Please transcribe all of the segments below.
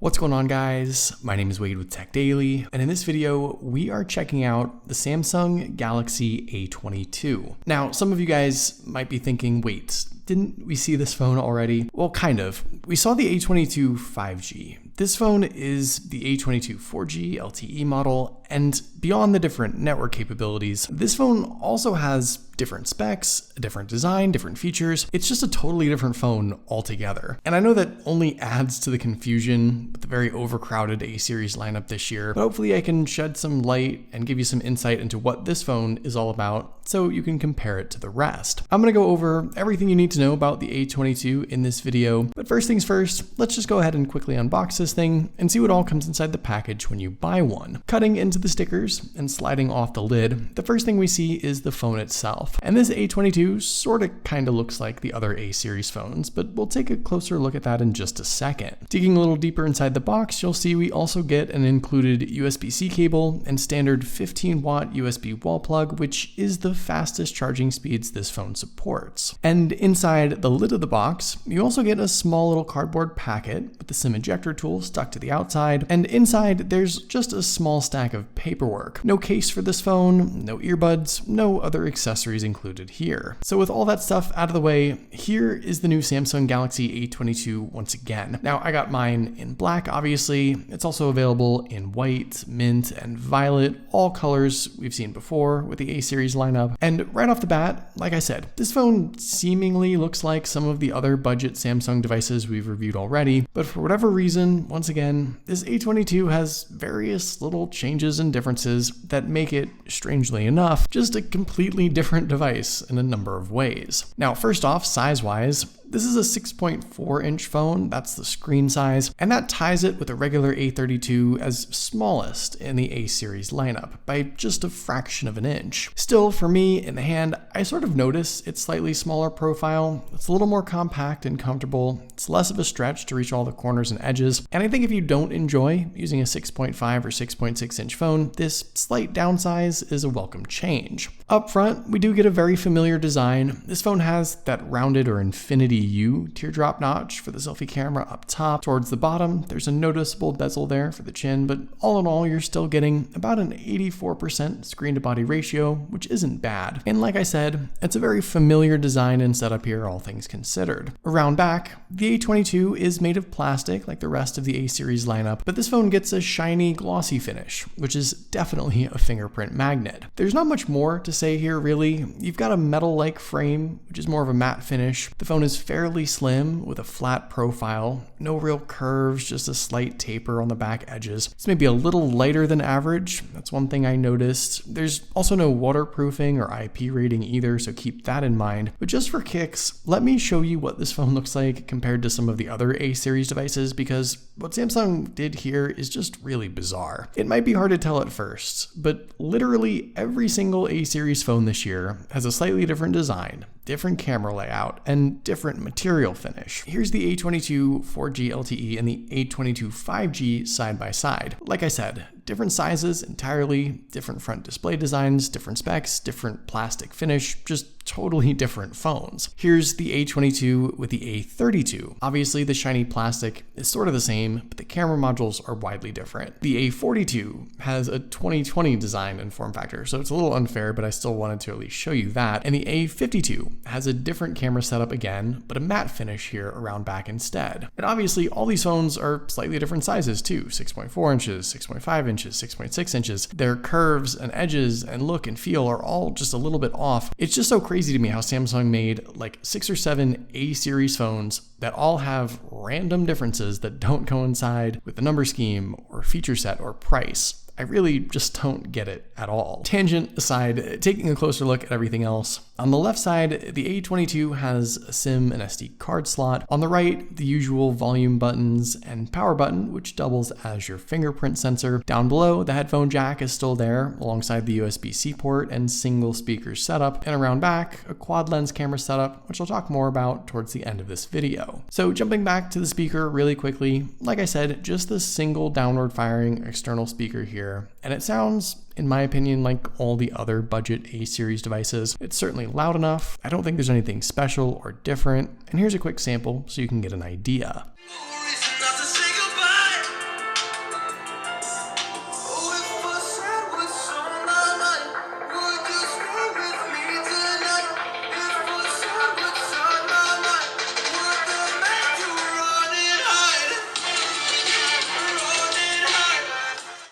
What's going on, guys? My name is Wade with TechDaily, and in this video, we are checking out the Samsung Galaxy A22. Now, some of you guys might be thinking, wait, didn't we see this phone already? Well, kind of. We saw the A22 5G. This phone is the A22 4G LTE model, and beyond the different network capabilities, this phone also has different specs, a different design, different features. It's just a totally different phone altogether. And I know that only adds to the confusion with the very overcrowded A-series lineup this year, but hopefully I can shed some light and give you some insight into what this phone is all about so you can compare it to the rest. I'm gonna go over everything you need to know about the A22 in this video, but first things first, let's just go ahead and quickly unbox this thing and see what all comes inside the package when you buy one. Cutting into the stickers and sliding off the lid, the first thing we see is the phone itself. And this A22 sorta kinda looks like the other A-series phones, but we'll take a closer look at that in just a second. Digging a little deeper inside the box, you'll see we also get an included USB-C cable and standard 15-watt USB wall plug, which is the fastest charging speeds this phone supports. And inside the lid of the box, you also get a small little cardboard packet with the SIM ejector tool stuck to the outside, and inside there's just a small stack of paperwork. No case for this phone, no earbuds, no other accessories included here. So with all that stuff out of the way, here is the new Samsung Galaxy A22 once again. Now, I got mine in black, obviously. It's also available in white, mint, and violet, all colors we've seen before with the A-series lineup. And right off the bat, like I said, this phone seemingly looks like some of the other budget Samsung devices we've reviewed already, but for whatever reason, once again, this A22 has various little changes and differences that make it, strangely enough, just a completely different device in a number of ways. Now, first off, size-wise, this is a 6.4-inch phone, that's the screen size, and that ties it with a regular A32 as smallest in the A-series lineup by just a fraction of an inch. Still, for me, in the hand, I sort of notice its slightly smaller profile. It's a little more compact and comfortable, it's less of a stretch to reach all the corners and edges, and I think if you don't enjoy using a 6.5 or 6.6-inch phone, this slight downsize is a welcome change. Up front, we do get a very familiar design. This phone has that rounded or infinity U teardrop notch for the selfie camera up top. Towards the bottom, there's a noticeable bezel there for the chin, but all in all, you're still getting about an 84% screen to body ratio, which isn't bad. And like I said, it's a very familiar design and setup here, all things considered. Around back, the A22 is made of plastic like the rest of the A-series lineup, but this phone gets a shiny, glossy finish, which is definitely a fingerprint magnet. There's not much more to say here, really. You've got a metal-like frame, which is more of a matte finish. The phone is fairly slim with a flat profile, no real curves, just a slight taper on the back edges. It's maybe a little lighter than average. That's one thing I noticed. There's also no waterproofing or IP rating either, so keep that in mind. But just for kicks, let me show you what this phone looks like compared to some of the other A-series devices, because what Samsung did here is just really bizarre. It might be hard to tell at first, but literally every single A-series phone this year has a slightly different design, different camera layout, and different material finish. Here's the A22 4G LTE and the A22 5G side by side. Like I said, different sizes entirely, different front display designs, different specs, different plastic finish, just totally different phones. Here's the A22 with the A32. Obviously, the shiny plastic is sort of the same, but the camera modules are widely different. The A42 has a 2020 design and form factor, so it's a little unfair, but I still wanted to at least show you that. And the A52 has a different camera setup again, but a matte finish here around back instead. And obviously, all these phones are slightly different sizes too, 6.4 inches, 6.5 inches, 6.6 inches. Their curves and edges and look and feel are all just a little bit off. It's just so crazy to me how Samsung made like 6 or 7 A-series phones that all have random differences that don't coincide with the number scheme or feature set or price. I really just don't get it at all. Tangent aside, taking a closer look at everything else, on the left side, the A22 has a SIM and SD card slot. On the right, the usual volume buttons and power button, which doubles as your fingerprint sensor. Down below, the headphone jack is still there, alongside the USB-C port and single speaker setup. And around back, a quad lens camera setup, which I'll talk more about towards the end of this video. So jumping back to the speaker really quickly, like I said, just the single downward firing external speaker here. And it sounds, in my opinion, like all the other budget A-series devices. It's certainly loud enough. I don't think there's anything special or different. And here's a quick sample so you can get an idea.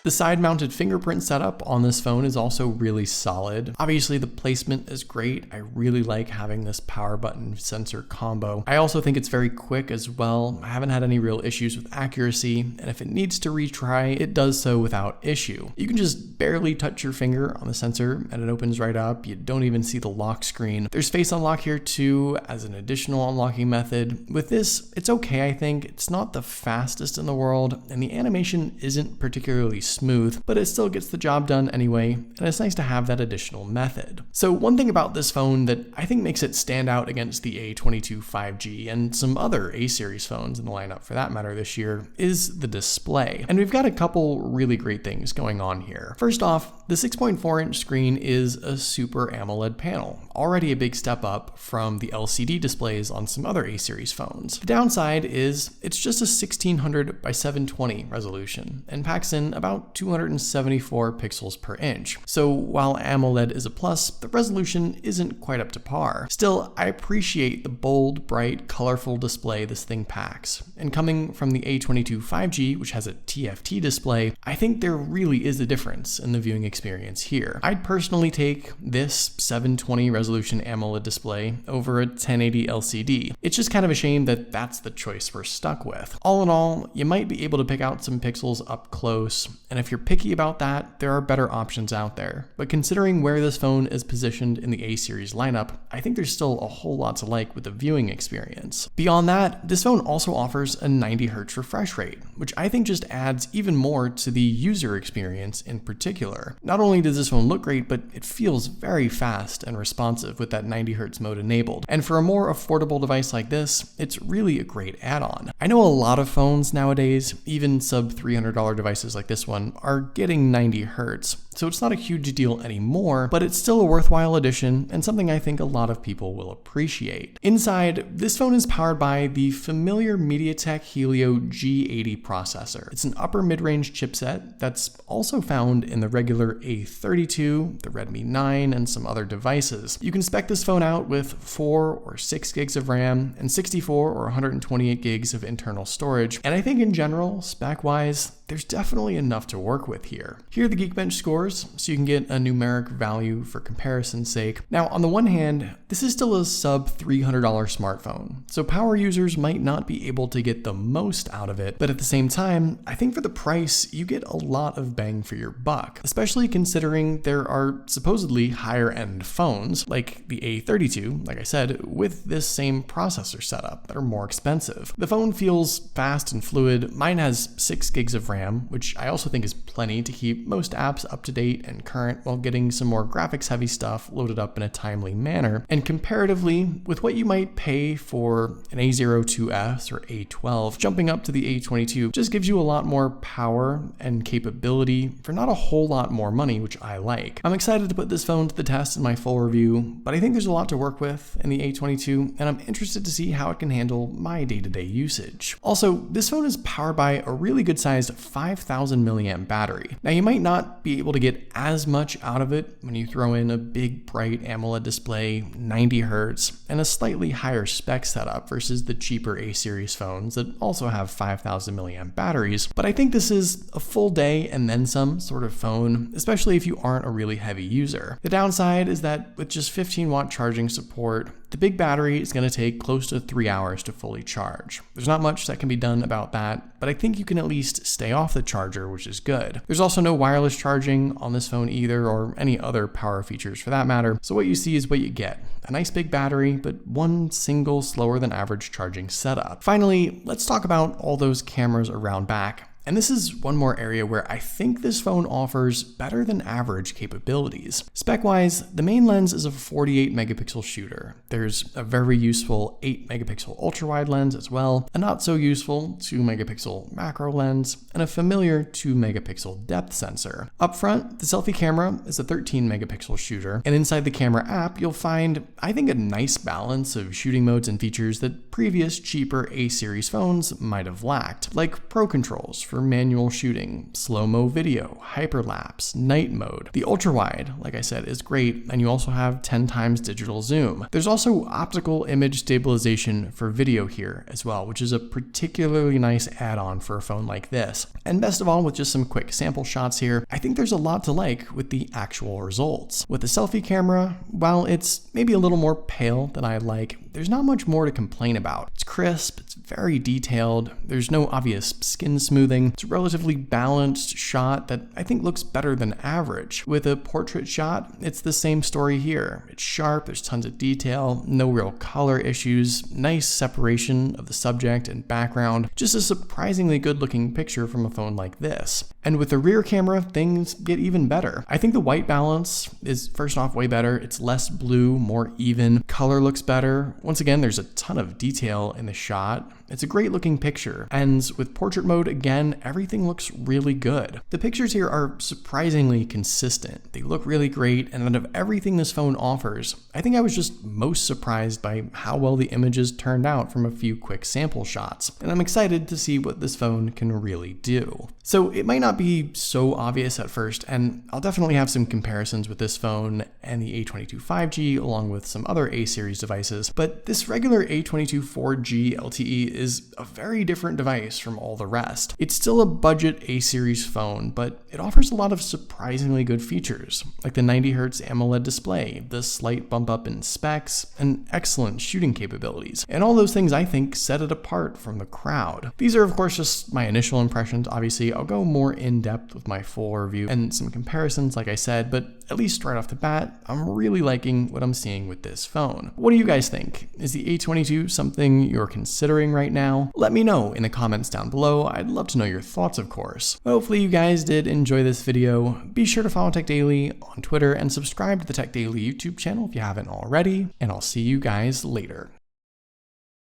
The side-mounted fingerprint setup on this phone is also really solid. Obviously, the placement is great. I really like having this power button sensor combo. I also think it's very quick as well. I haven't had any real issues with accuracy, and if it needs to retry, it does so without issue. You can just barely touch your finger on the sensor and it opens right up. You don't even see the lock screen. There's face unlock here too as an additional unlocking method. With this, it's okay, I think. It's not the fastest in the world, and the animation isn't particularly smooth, but it still gets the job done anyway, and it's nice to have that additional method. So one thing about this phone that I think makes it stand out against the A22 5G and some other A-series phones in the lineup for that matter this year is the display. And we've got a couple really great things going on here. First off, the 6.4-inch screen is a Super AMOLED panel, already a big step up from the LCD displays on some other A-series phones. The downside is it's just a 1600 by 720 resolution and packs in about 274 pixels per inch. So while AMOLED is a plus, the resolution isn't quite up to par. Still, I appreciate the bold, bright, colorful display this thing packs. And coming from the A22 5G, which has a TFT display, I think there really is a difference in the viewing experience here. I'd personally take this 720 resolution AMOLED display over a 1080 LCD. It's just kind of a shame that that's the choice we're stuck with. All in all, you might be able to pick out some pixels up close, and if you're picky about that, there are better options out there. But considering where this phone is positioned in the A-series lineup, I think there's still a whole lot to like with the viewing experience. Beyond that, this phone also offers a 90Hz refresh rate, which I think just adds even more to the user experience in particular. Not only does this phone look great, but it feels very fast and responsive with that 90Hz mode enabled. And for a more affordable device like this, it's really a great add-on. I know a lot of phones nowadays, even sub $300 devices like this one, are getting 90Hz. So it's not a huge deal anymore, but it's still a worthwhile addition and something I think a lot of people will appreciate. Inside, this phone is powered by the familiar MediaTek Helio G80 processor. It's an upper mid-range chipset that's also found in the regular A22, the Redmi 9, and some other devices. You can spec this phone out with 4 or 6 gigs of RAM and 64 or 128 gigs of internal storage, and I think in general, spec-wise, there's definitely enough to work with here. Here are the Geekbench scores, so you can get a numeric value for comparison's sake. Now, on the one hand, this is still a sub $300 smartphone, so power users might not be able to get the most out of it, but at the same time, I think for the price, you get a lot of bang for your buck, especially considering there are supposedly higher-end phones, like the A32, like I said, with this same processor setup that are more expensive. The phone feels fast and fluid. Mine has 6 gigs of RAM, which I also think is plenty to keep most apps up to date and current while getting some more graphics heavy stuff loaded up in a timely manner. And comparatively, with what you might pay for an A02S or A12, jumping up to the A22 just gives you a lot more power and capability for not a whole lot more money, which I like. I'm excited to put this phone to the test in my full review, but I think there's a lot to work with in the A22, and I'm interested to see how it can handle my day-to-day usage. Also, this phone is powered by a really good sized 5000 milliamp battery. Now, you might not be able to get as much out of it when you throw in a big bright AMOLED display, 90Hz, and a slightly higher spec setup versus the cheaper A-series phones that also have 5000 milliamp batteries, but I think this is a full day and then some sort of phone, especially if you aren't a really heavy user. The downside is that with just 15-watt charging support, the big battery is going to take close to 3 hours to fully charge. There's not much that can be done about that, but I think you can at least stay off the charger, which is good. There's also no wireless charging on this phone either, or any other power features for that matter, so what you see is what you get. A nice big battery, but one single slower than average charging setup. Finally, let's talk about all those cameras around back. And this is one more area where I think this phone offers better than average capabilities. Spec-wise, the main lens is a 48 megapixel shooter. There's a very useful 8 megapixel ultra-wide lens as well, a not so useful 2 megapixel macro lens, and a familiar 2 megapixel depth sensor. Up front, the selfie camera is a 13 megapixel shooter, and inside the camera app, you'll find, I think, a nice balance of shooting modes and features that previous cheaper A-series phones might have lacked, like pro controls for for manual shooting, slow-mo video, hyperlapse, night mode. The ultra-wide, like I said, is great, and you also have 10 times digital zoom. There's also optical image stabilization for video here as well, which is a particularly nice add-on for a phone like this. And best of all, with just some quick sample shots here, I think there's a lot to like with the actual results. With the selfie camera, while it's maybe a little more pale than I like, there's not much more to complain about. It's crisp, it's very detailed, there's no obvious skin smoothing, it's a relatively balanced shot that I think looks better than average. With a portrait shot, it's the same story here. It's sharp, there's tons of detail, no real color issues, nice separation of the subject and background, just a surprisingly good looking picture from a phone like this. And with the rear camera, things get even better. I think the white balance is first off way better, it's less blue, more even, color looks better. Once again, there's a ton of detail in the shot. It's a great looking picture. And with portrait mode, again, everything looks really good. The pictures here are surprisingly consistent. They look really great, and out of everything this phone offers, I think I was just most surprised by how well the images turned out from a few quick sample shots. And I'm excited to see what this phone can really do. So it might not be so obvious at first, and I'll definitely have some comparisons with this phone and the A22 5G along with some other A series devices, but this regular A22 4G LTE is a very different device from all the rest. It's still a budget A series phone, but it offers a lot of surprisingly good features, like the 90Hz AMOLED display, the slight bump up in specs, and excellent shooting capabilities. And all those things I think set it apart from the crowd. These are of course just my initial impressions. Obviously, I'll go more in depth with my full review and some comparisons like I said, but at least right off the bat, I'm really liking what I'm seeing with this phone. What do you guys think? Is the A22 something you're considering right now? Let me know in the comments down below. I'd love to know your thoughts, of course. Hopefully you guys did enjoy this video. Be sure to follow TechDaily on Twitter and subscribe to the TechDaily YouTube channel if you haven't already, and I'll see you guys later.